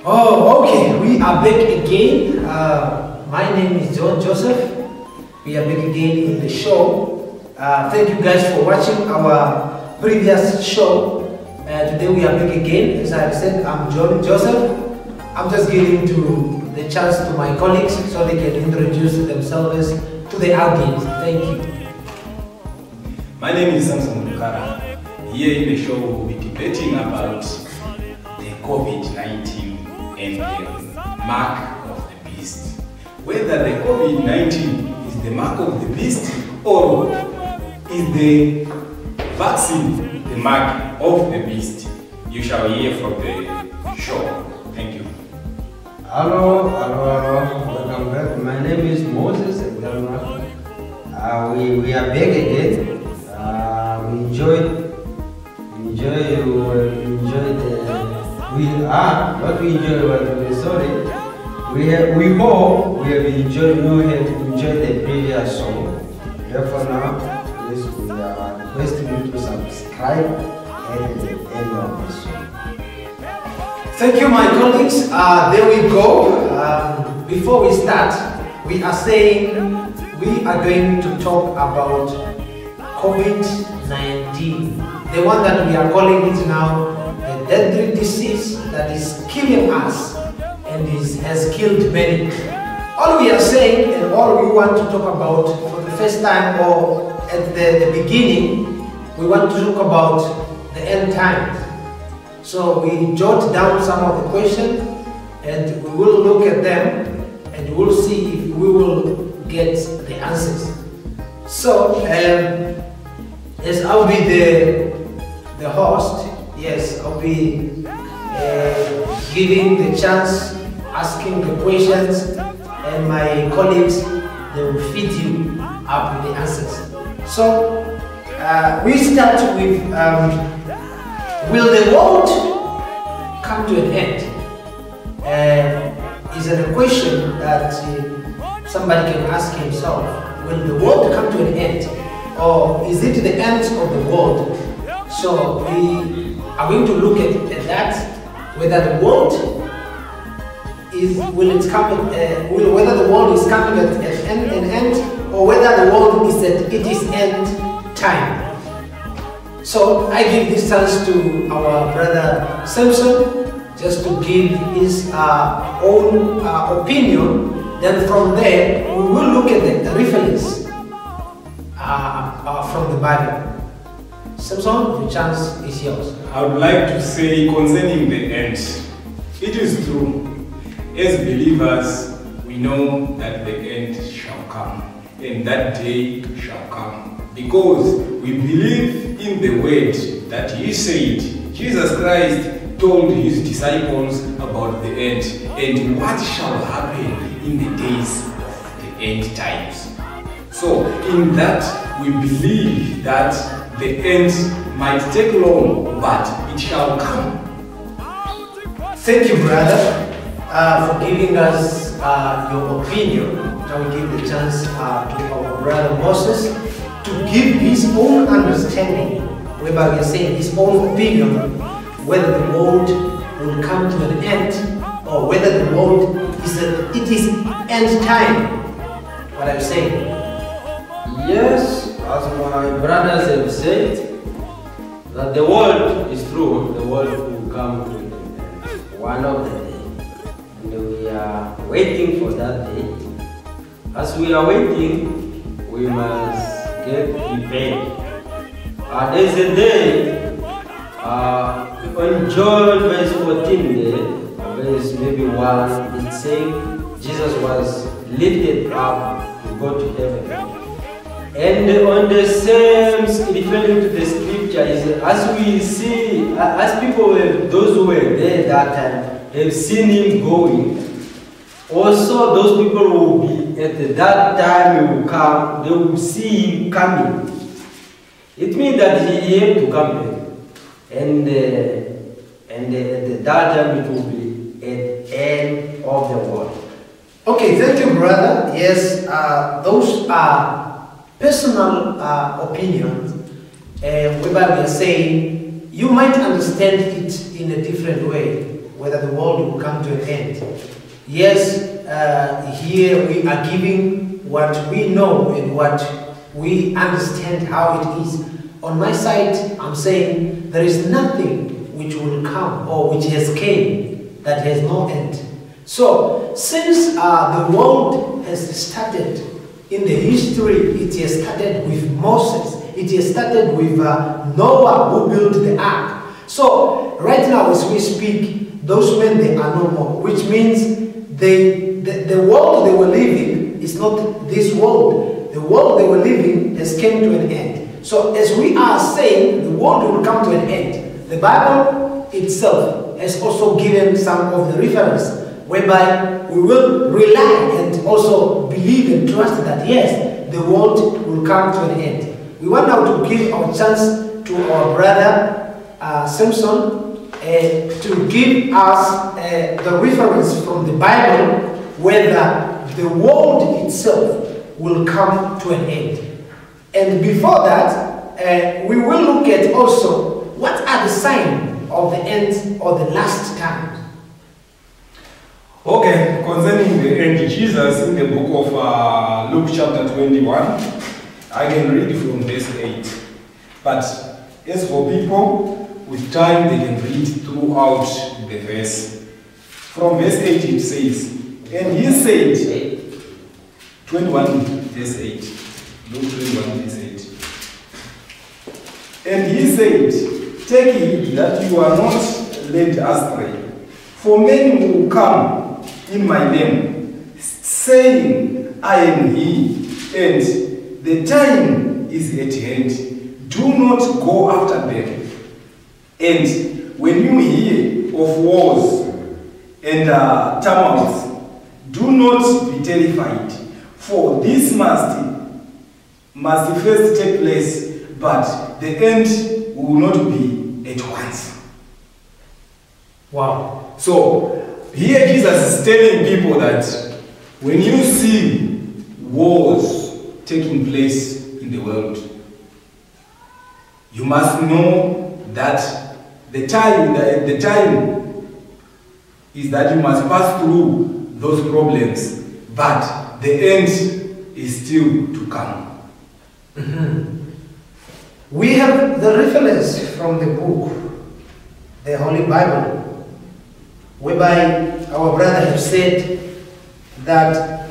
Oh, okay. We are back again. My name is John Joseph. We are back again in the show. Thank you guys for watching our previous show. Today we are back again. As I said, I'm John Joseph. I'm just giving the chance to my colleagues so they can introduce themselves to the audience. Thank you. My name is Samson Mukara. Here in the show we'll be debating about the Covid-19 and the mark of the beast. Whether the Covid-19 is the mark of the beast or is the vaccine the mark of the beast. You shall hear from the show. Thank you. Hello. Welcome back. My name is Moses. We are back again. We hope we have enjoyed the previous song. Therefore now, we are requesting you to subscribe at the end of the song. Thank you, my colleagues. There we go. Before we start, we are saying we are going to talk about COVID-19, the one that we are calling it now the deadly disease that is killing us and has killed many. All we are saying and all we want to talk about for the first time or at the beginning, we want to talk about the end times. So we jot down some of the questions and we will look at them and we will see if we will get the answers. So as I'll be the host, yes, I'll be giving the chance, asking the questions, and my colleagues, they will feed you up with the answers. So we start with, will the world come to an end? Is it a question that somebody can ask himself? Will the world come to an end? Or is it the end of the world? So we are going to look at that, whether the world is whether the world is coming at an end, or whether the world is at its end time. So I give this chance to our brother Samson just to give his own opinion. Then from there we will look at the reference from the Bible. Samson, the chance is yours. I would like to say concerning the end, it is true. As believers, we know that the end shall come, and that day shall come, because we believe in the word that he said. Jesus Christ told his disciples about the end and what shall happen in the days of the end times. So in that we believe that the end might take long, but it shall come. Thank you, brother, for giving us your opinion. Now we give the chance to our brother Moses to give his own understanding, whereby we are saying his own opinion, whether the world will come to an end or whether the world is end time. What I'm saying? Yes, as my brothers have said, that the world is true, the world will come to an end one of the day. And we are waiting for that day. As we are waiting, we must get prepared. There's a day, on John verse 14, verse maybe 1, it says Jesus was lifted up to go to heaven. And on the same, referring to the scripture, as we see, as people, those who were there that time, have seen him going, also those people will be, at that time he will come, they will see him coming. It means that he had to come back. And at that time it will be at the end of the world. Okay, thank you, brother. Yes, those are personal opinions, whereby we are saying you might understand it in a different way. whether the world will come to an end. Yes, here we are giving what we know and what we understand how it is. On my side, I'm saying there is nothing which will come or which has came that has no end. So, since the world has started in the history, it has started with Moses. It has started with Noah, who built the ark. So, right now as we speak, those men, they are no more, which means the world they were living is not this world. The world they were living has come to an end. So, as we are saying, the world will come to an end. The Bible itself has also given some of the reference whereby we will rely and also believe and trust that yes, the world will come to an end. We want now to give our chance to our brother Samson to give us the reference from the Bible whether the world itself will come to an end. And before that, we will look at also what are the signs of the end or the last time. Okay, concerning the end, Jesus in the book of Luke chapter 21, I can read from verse 8. But as for people with time, they can read throughout the verse. From verse 8 it says, and he said, 21 verse 8, Luke 21 verse 8. And he said, take heed that you are not led astray, for many will come in my name, saying, I am he, and the time is at hand. Do not go after them. And when you hear of wars and tumults, do not be terrified, for this must first take place, but the end will not be at once. Wow. So, here Jesus is telling people that when you see wars taking place in the world, you must know that the time is that you must pass through those problems, but the end is still to come. We have the reference from the book, the Holy Bible, whereby our brother has said that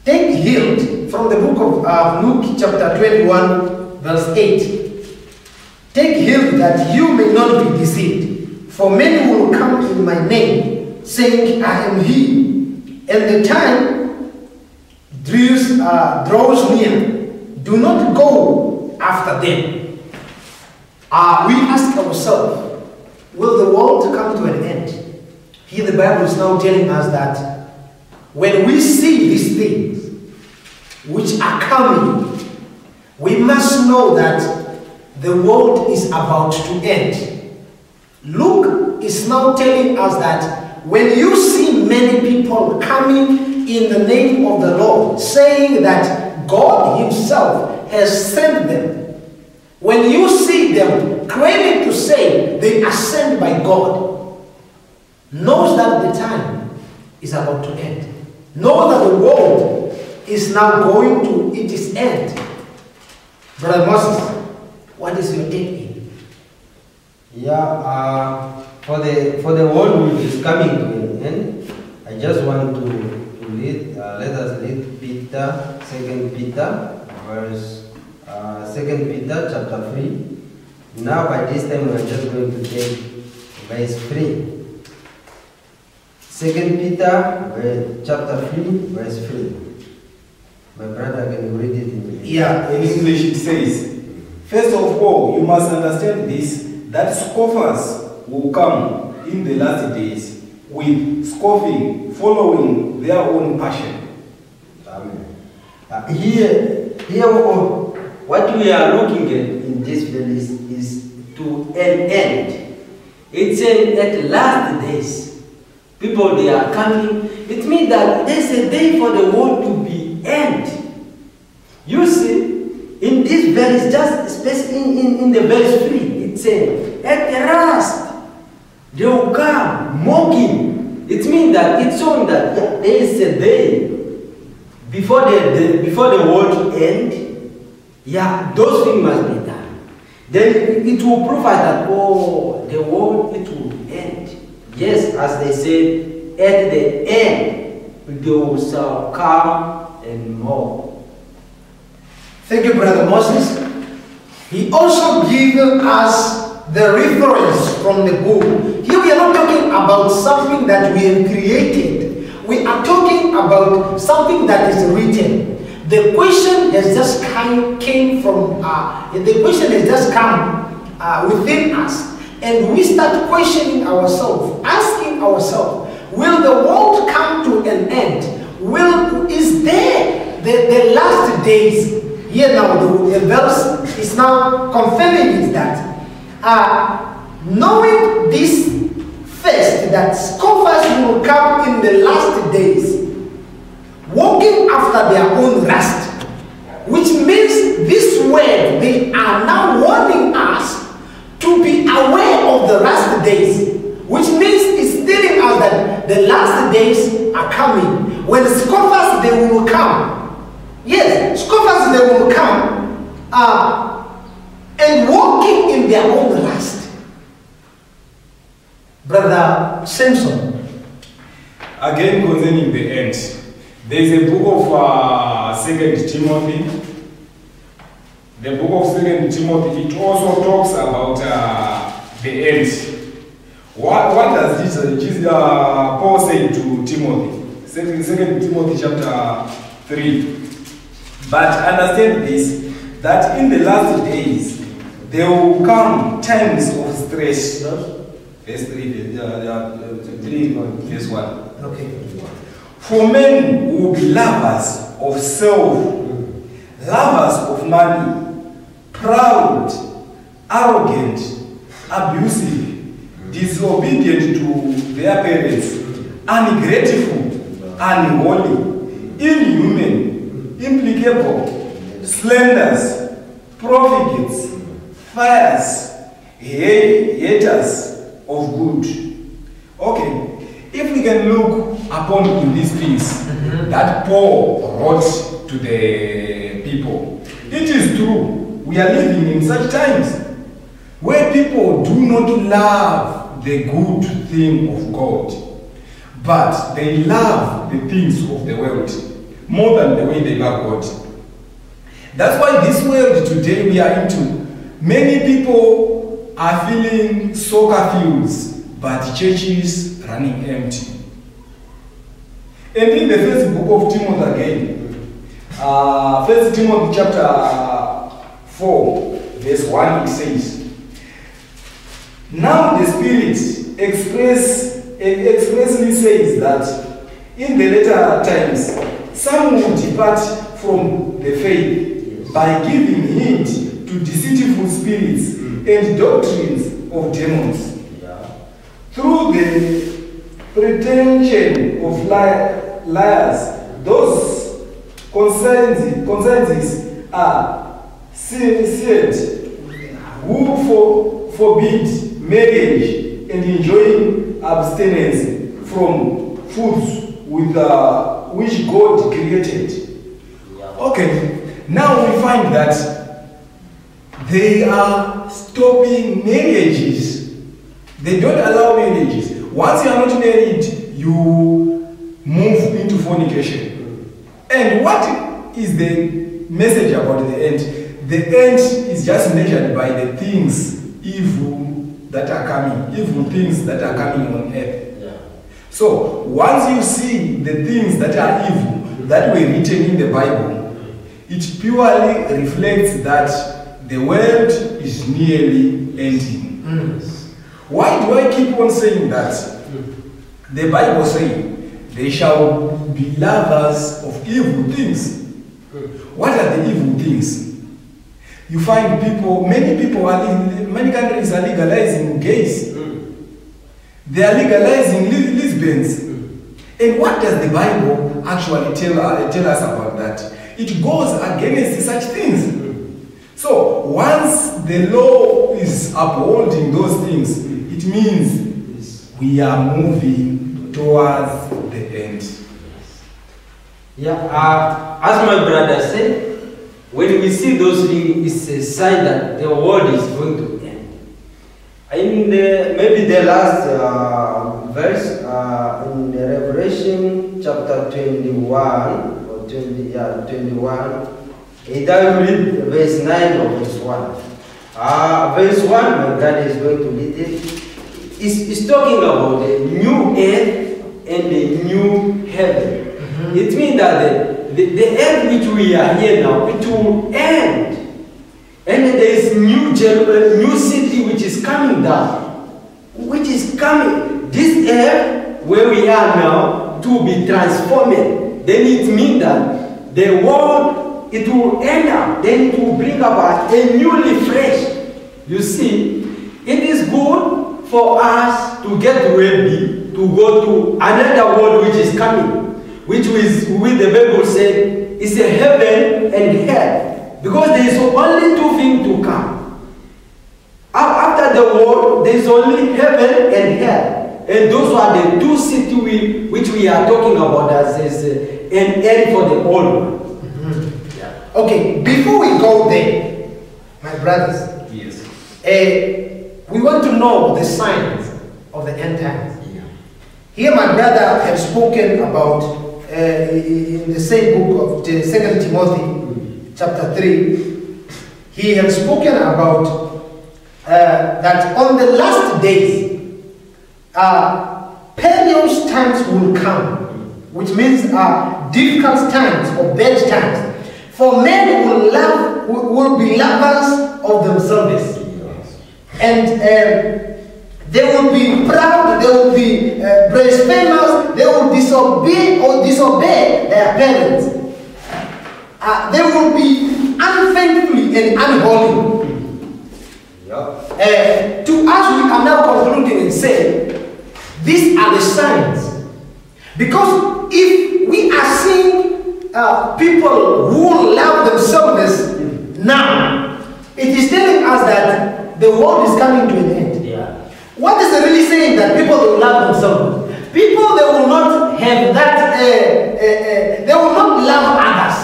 take heed from the book of Luke chapter 21 verse 8. Take heed that you may not be deceived, for many will come in my name, saying, I am he, and the time draws near. Do not go after them. We ask ourselves, will the world come to an end? Here the Bible is now telling us that when we see these things which are coming, we must know that the world is about to end. Luke is now telling us that when you see many people coming in the name of the Lord, saying that God himself has sent them, when you see them claiming to say they are sent by God, knows that the time is about to end. Know that the world is now going to its end. Brother Moses, what is your take in? Yeah, for the world which is coming to an end, I just want to read. Let us read Peter, 2 Peter, verse 2 Peter chapter 3. Now by this time we are just going to take verse 3. 2 Peter chapter 3, verse 3. My brother can read it in English. Yeah, in English it says, first of all, you must understand this, that scoffers will come in the last days with scoffing, following their own passion. Amen. Here, what we are looking at in this verse is to an end. It's at last days. People, they are coming. It means that there's a day for the world to be end. You see, in this verse, just especially in the verse 3, it says, at last they will come mocking. It means that it's showing that there is a day before the world end. Yeah, those things must be done. Then it will provide that the world it will end. Yes, as they said, at the end they shall come and more. Thank you, Brother Moses. He also gave us the reference from the book. Here we are not talking about something that we have created. We are talking about something that is written. The question has just came from, the question has just come within us. And we start questioning ourselves, asking ourselves, will the world come to an end? Is there the last days? Here now, the verse is now confirming it that knowing this first, that scoffers will come in the last days, walking after their own lust, which means this word, they are now warning us to be aware of the last days, which means it's telling us that the last days are coming. When scoffers, they will come. Yes, scoffers, they will come and walking in their own lust. Brother Samson. Again, concerning the end, there is a book of 2 Timothy. The book of 2 Timothy, it also talks about the end. What does Paul say to Timothy? 2 Timothy chapter 3. But understand this, that in the last days, there will come times of stress. Verse 3, verse 1. Okay. For men will be lovers of self, lovers of money, proud, arrogant, abusive, disobedient to their parents, ungrateful, unholy, inhuman, implacable, slanders, profligates, fires, haters of good. Okay, if we can look upon in these things that Paul wrote to the people, it is true. We are living in such times where people do not love the good thing of God, but they love the things of the world more than the way they love God. That's why this world today we are into, many people are feeling soccer fields, but churches running empty. And in the first book of Timothy again, 1 Timothy chapter 4, verse 1, it says, now the Spirit expressly says that in the later times, some will depart from the faith by giving heed to deceitful spirits and doctrines of demons. Through the pretension of liars, those concerns are seared, who forbid marriage and enjoying abstinence from foods which God created. Okay, now we find that they are stopping marriages. They don't allow marriages. Once you are not married, you move into fornication. And what is the message about the end? The end is just measured by the things evil that are coming, evil things that are coming on earth. So once you see the things that are evil that were written in the Bible, it purely reflects that the world is nearly ending. Why do I keep on saying that? The Bible says, they shall be lovers of evil things. What are the evil things? You find people, many countries are legalizing gays. They are legalizing lesbians. And what does the Bible actually tell us about that? It goes against such things. So once the law is upholding those things, it means we are moving towards the end. Yeah, as my brother said, when we see those things, it's a sign that the world is going to end. In maybe the last verse in the Revelation chapter 21 or 21, either you read verse 9 or verse 1. Verse 1, my brother is going to read it. It's talking about the new earth and the new heaven. It means that the earth which we are here now, it will end. And there is new city which is coming down. Which is coming. This earth where we are now to be transformed. Then it means that the world, it will end up. Then it will bring about a new refresh. You see, it is good for us to get ready to go to another world which is coming. Which is, with the Bible said, is a heaven and hell. Because there is only two things to come. After the world, there is only heaven and hell. And those are the two cities which we are talking about as an end for the old one. Yeah. Okay, before we go there, my brothers, Yes. we want to know the signs of the end times. Yeah. Here my brother has spoken about in the same book of 2 Timothy chapter 3, he has spoken about that on the last days, perilous times will come, which means difficult times or bad times. For men will be lovers of themselves, and they will be proud, they will be blasphemous, they will disobey their parents. They will be unfaithful and unholy. To us, we are now concluding and saying, these are the signs. Because if we are seeing people who love themselves now, it is telling us that the world is coming to an end. What is it really saying? That people will love themselves. People, they will not have that, they will not love others.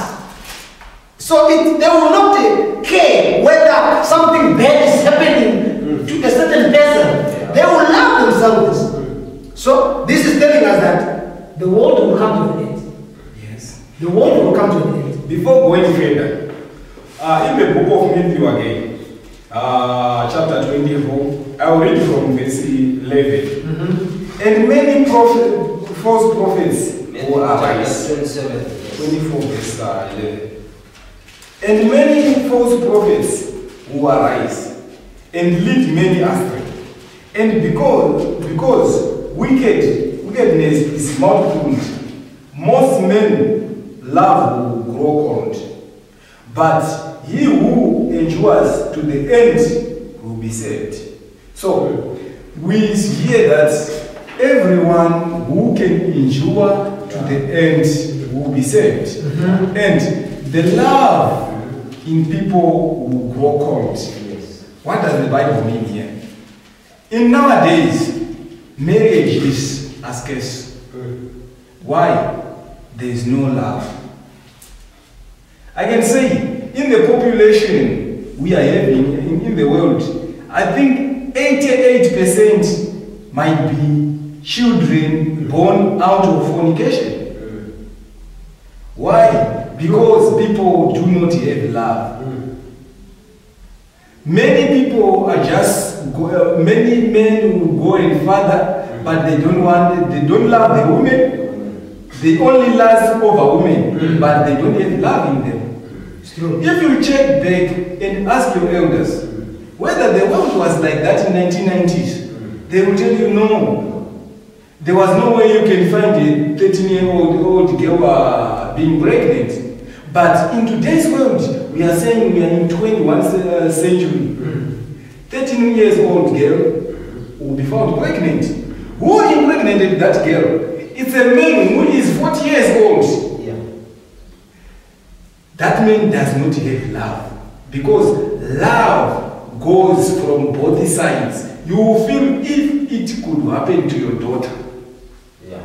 So they will not care whether something bad is happening to a certain person. They will love themselves. So this is telling us that the world will come to an end. Yes. The world will come to an end. Before going further, in the book of Matthew again, chapter 24, I will read from verse 11. And many false prophets will arise. 24 verse 11. And many false prophets will arise and lead many astray. And because wickedness is multiplied, most men love will grow cold. But he who endures to the end will be saved. So, we hear that everyone who can endure to the end will be saved. And the love in people will grow cold. What does the Bible mean here? In nowadays, marriage is scarce. Why? There is no love. I can say, in the population we are having in the world, I think 88% might be children born out of fornication. Why? Because people do not have love. Many people are just, many men will go and father, but they don't love the women. They only lust over women, but they don't have love in them. If you check back and ask your elders whether the world was like that in 1990s, they will tell you no. There was no way you can find a 13-year-old girl being pregnant. But in today's world, we are saying we are in 21st century. 13-year-old girl will be found pregnant. Who impregnated that girl? It's a man who is 40 years old. That man does not have love, because love goes from both sides, you will feel if it could happen to your daughter. Yeah.